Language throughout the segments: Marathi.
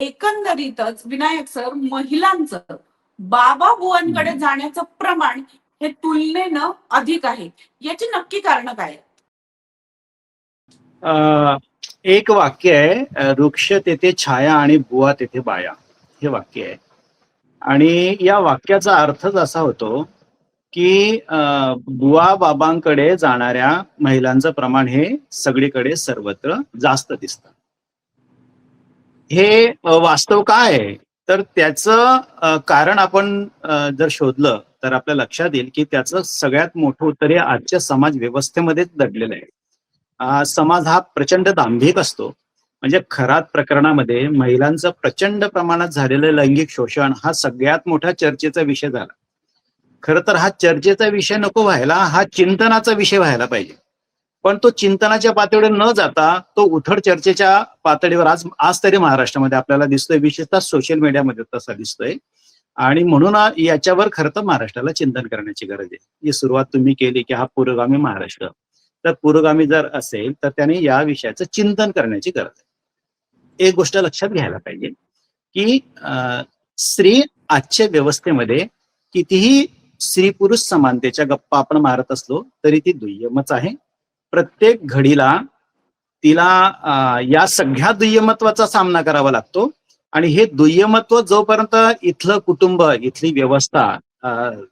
एकंदरीतच विनायक सर, महिलांचं बाबा बुवांकडे जाण्याचं प्रमाण हे तुलनेनं अधिक आहे. याची नक्की कारण काय आहेत? एक वाक्य आहे, वृक्ष तेथे छाया आणि बुवा तेथे बाया, हे वाक्य आहे. आणि या वाक्याचा अर्थच असा होतो की बुवा बाबांकडे जाणाऱ्या महिलांचं प्रमाण हे सगळीकडे सर्वत्र जास्त दिसतं. हे वास्तव काय आहे, तर त्याचं कारण आपण जर शोधलं तर आपल्या लक्षात येईल की त्याचं सगळ्यात मोठं उत्तर हे आजच्या समाज व्यवस्थेमध्येच दडलेलं आहे. समाज हा प्रचंड दांभिक असतो. म्हणजे खरात प्रकरणामध्ये महिलांचं प्रचंड प्रमाणात झालेलं लैंगिक शोषण हा सगळ्यात मोठा चर्चेचा विषय झाला. खरं तर हा चर्चेचा विषय नको व्हायला, हा चिंतनाचा विषय व्हायला पाहिजे. पण तो चिंतनाच्या पातळीवर न जाता तो उथळ चर्चेच्या पातळीवर आज आज तरी महाराष्ट्रामध्ये आपल्याला दिसतोय, विशेषतः सोशल मीडियामध्ये तसा दिसतोय. आणि म्हणून याच्यावर खरं तर महाराष्ट्राला चिंतन करण्याची गरज आहे. ही सुरुवात तुम्ही केली की हा पुरोगामी महाराष्ट्र, तर पुरोगामी जर असेल तर त्याने या विषयाचं चिंतन करण्याची गरज आहे. एक गोष्ट लक्षात घ्यायला पाहिजे की स्त्री आजच्या व्यवस्थेमध्ये कितीही स्त्री पुरुष समानतेच्या गप्पा आपण मारत असलो तरी ती दुय्यमच आहे. प्रत्येक घडीला तिला या सगळ्या दुय्यमत्वाचा सामना करावा लागतो. आणि हे दुय्यमत्व जोपर्यंत इथलं कुटुंब, इथली व्यवस्था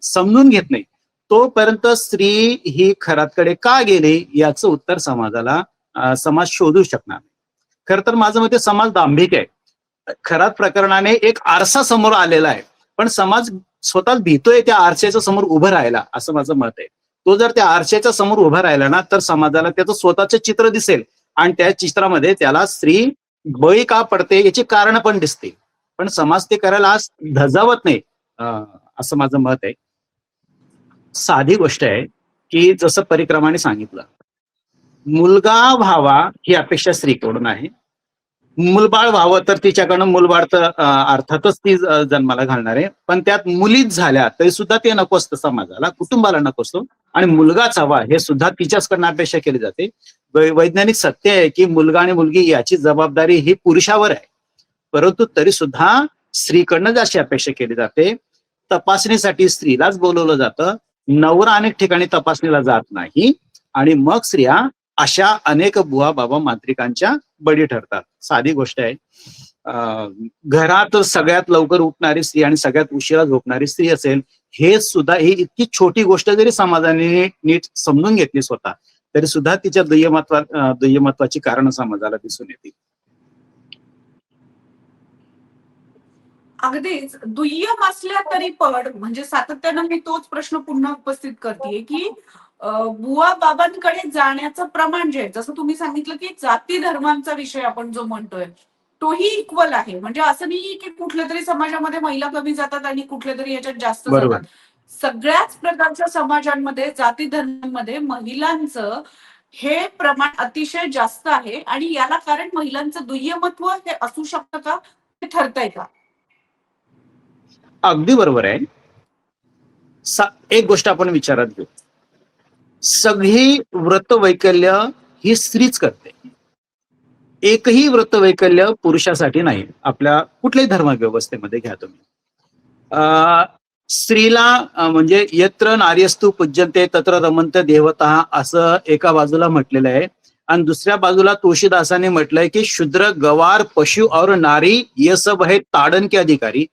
समजून घेत नाही तोपर्यंत स्त्री ही खरातकडे का गेली याचं उत्तर समाज शोधू शकणार नाही. खरं तर माझं मते समाज दांभिक आहे. खरात प्रकरणाने एक आरसा समोर आलेला आहे, पण समाज स्वतः भीतोय त्या आरशाच्या समोर उभं राहायला, असं माझं मत आहे. तो जर त्या आरशाच्या समोर उभा राहिला ना तर समाजाला त्याचं स्वतःचं चित्र दिसेल आणि त्या चित्रामध्ये त्याला स्त्री बळी का पडते याची कारण पण दिसते. पण समाज ते करायला आज धजावत नाही, असं माझं मत आहे. साधी गोष्ट आहे की जसं परिक्रमाने सांगितलं, मुलगा व्हावा ही अपेक्षा स्त्रीकडून आहे. मूलबाळ व्हावं तर तिच्याकडनं मूलबाळ तर अर्थातच ती जन्माला घालणार आहे, पण त्यात मुलीच झाल्या तरी सुद्धा ते नको असतं समाजाला, कुटुंबाला नको असतो. आणि मुलगाच हवा हे सुद्धा तिच्याचकडनं अपेक्षा केली जाते. वैज्ञानिक सत्य आहे की मुलगा आणि मुलगी याची जबाबदारी ही पुरुषावर आहे, परंतु तरी सुद्धा स्त्रीकडनं अशी अपेक्षा केली जाते. तपासणीसाठी स्त्रीलाच बोलवलं जातं, नवरा अनेक ठिकाणी तपासणीला जात नाही आणि मग स्त्रिया अशा अनेक बुवा बाबा मांत्रिकांच्या बळी ठरतात. साधी गोष्ट आहे, घरात सगळ्यात लवकर उठणारी स्त्री आणि सगळ्यात उशिरा झोपणारी स्त्री असेल, हे सुद्धा ही इतकी छोटी गोष्ट जरी समाजाने नीट समजून घेतली स्वतः तरी सुद्धा तिच्या दुय्यमत्वाची कारण समाजाला दिसून येतील. अगदीच. दुय्यम असल्या तरी पण म्हणजे सातत्यानं मी तोच प्रश्न पुन्हा उपस्थित करते की बुवा बाबांकडे जाण्याचं प्रमाण जे आहे, जसं तुम्ही सांगितलं की जाती धर्मांचा विषय आपण जो म्हणतोय तोही इक्वल आहे. म्हणजे असं नाही की कुठल्या तरी समाजामध्ये महिला कमी जातात आणि कुठल्या तरी याच्यात जास्त जातात. सगळ्याच प्रकारच्या समाजांमध्ये, जाती धर्मांमध्ये महिलांचं हे प्रमाण अतिशय जास्त आहे. आणि याला कारण महिलांचं दुय्यमत्व हे असू शकतं का, हे ठरतंय का? अगदी बरोबर आहे. एक गोष्ट आपण विचारात घेऊ, सगळी व्रतवैकल्य ही स्त्रीच करते, एकही व्रतवैकल्य पुरुषासाठी नाही. आपल्या कुठल्याही धर्म व्यवस्थेमध्ये घ्या तुम्ही, स्त्रीला म्हणजे यत्र नार्यस्तु पूज्यन्ते तत्र रमन्ते देवता असं एका बाजूला म्हटलेलं आहे आणि दुसऱ्या बाजूला तुळशीदासाने म्हटलंय की शूद्र गवार पशु और नारी ये सब है ताडन के अधिकारी,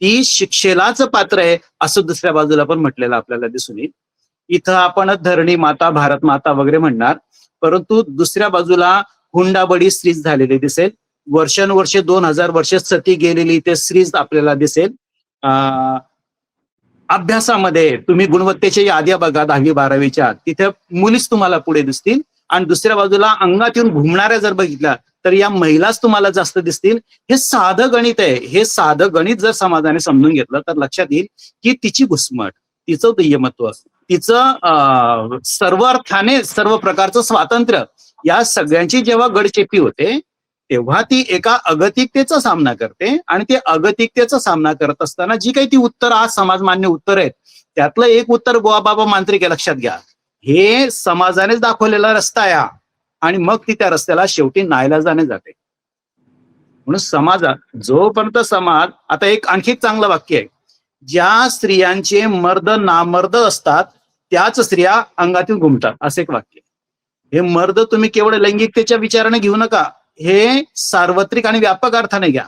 ती शिक्षेलाच पात्र आहे असं दुसऱ्या बाजूला पण म्हटलेलं आपल्याला दिसून येईल. इथं आपण धरणी माता, भारत माता वगैरे म्हणणार, परंतु दुसऱ्या बाजूला हुंडाबळी स्त्रीच झालेली दिसेल. वर्षानुवर्षे 2000 वर्ष सती गेलेली ते स्त्रीच आपल्याला दिसेल. अभ्यासामध्ये तुम्ही गुणवत्तेच्या याद्या बघा 10वी 12वीच्या, तिथे मुलीच तुम्हाला पुढे दिसतील. आणि दुसऱ्या बाजूला अंगात येऊन घुमणाऱ्या जर बघितल्या तर या महिलाच तुम्हाला जास्त दिसतील. हे साधं गणित आहे. हे साधं गणित जर समाजाने समजून घेतलं तर लक्षात येईल की तिची घुसमट, तिचं दुय्यमत्व, तिचं सर्व अर्थाने सर्व प्रकारचं स्वातंत्र्य या सगळ्यांची जेव्हा गडचेपी होते तेव्हा ती एका अगतिकतेचा सामना करते. आणि ते अगतिकतेचा सामना करत असताना जी काही ती उत्तर, आज समाजमान्य उत्तर आहेत, त्यातलं एक उत्तर बुवा बाबा मांत्रिक आहे, लक्षात घ्या. हे समाजानेच दाखवलेला रस्ता आहे आणि मग ती त्या रस्त्याला शेवटी नाईलाजाने जाते. म्हणून समाजात जोपर्यंत समाज, आता एक आणखी एक चांगलं वाक्य आहे, ज्या स्त्रियांचे मर्द नामर्द असतात त्याच स्त्रिया अंगातून घुमतात, असं एक वाक्य. हे मर्द तुम्ही केवळ लैंगिकतेच्या विचाराने घेऊ नका, हे सार्वत्रिक आणि व्यापक अर्थाने घ्या.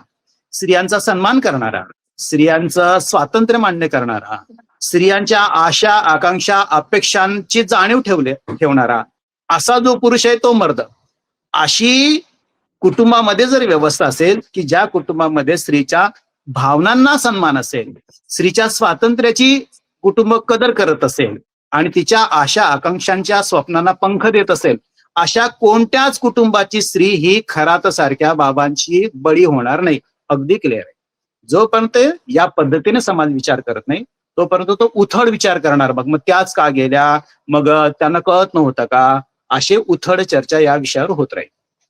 स्त्रियांचा सन्मान करणारा, स्त्रियांचं स्वातंत्र्य मान्य करणारा, स्त्रियांच्या आशा आकांक्षा अपेक्षांची जाणीव ठेवणारा असा जो पुरुष आहे तो मर्द. अशी कुटुंबामध्ये जर व्यवस्था असेल की ज्या कुटुंबामध्ये स्त्रीच्या भावनांना सन्मान असेल, स्त्रीच्या स्वातंत्र्याची कुटुंब कदर करत असेल आणि तिच्या आशा आकांक्षांच्या स्वप्नांना पंख देत असेल, अशा कोणत्याच कुटुंबाची स्त्री ही खरात सारख्या बाबांची बळी होणार नाही. अगदी क्लिअर आहे. जोपर्यंत या पद्धतीने समाज विचार करत नाही तोपर्यंत तो उथळ विचार करणार. मग त्याच का गेल्या, मग त्यांना कळत नव्हतं का, असे उथळ चर्चा या विषयावर होत राहील.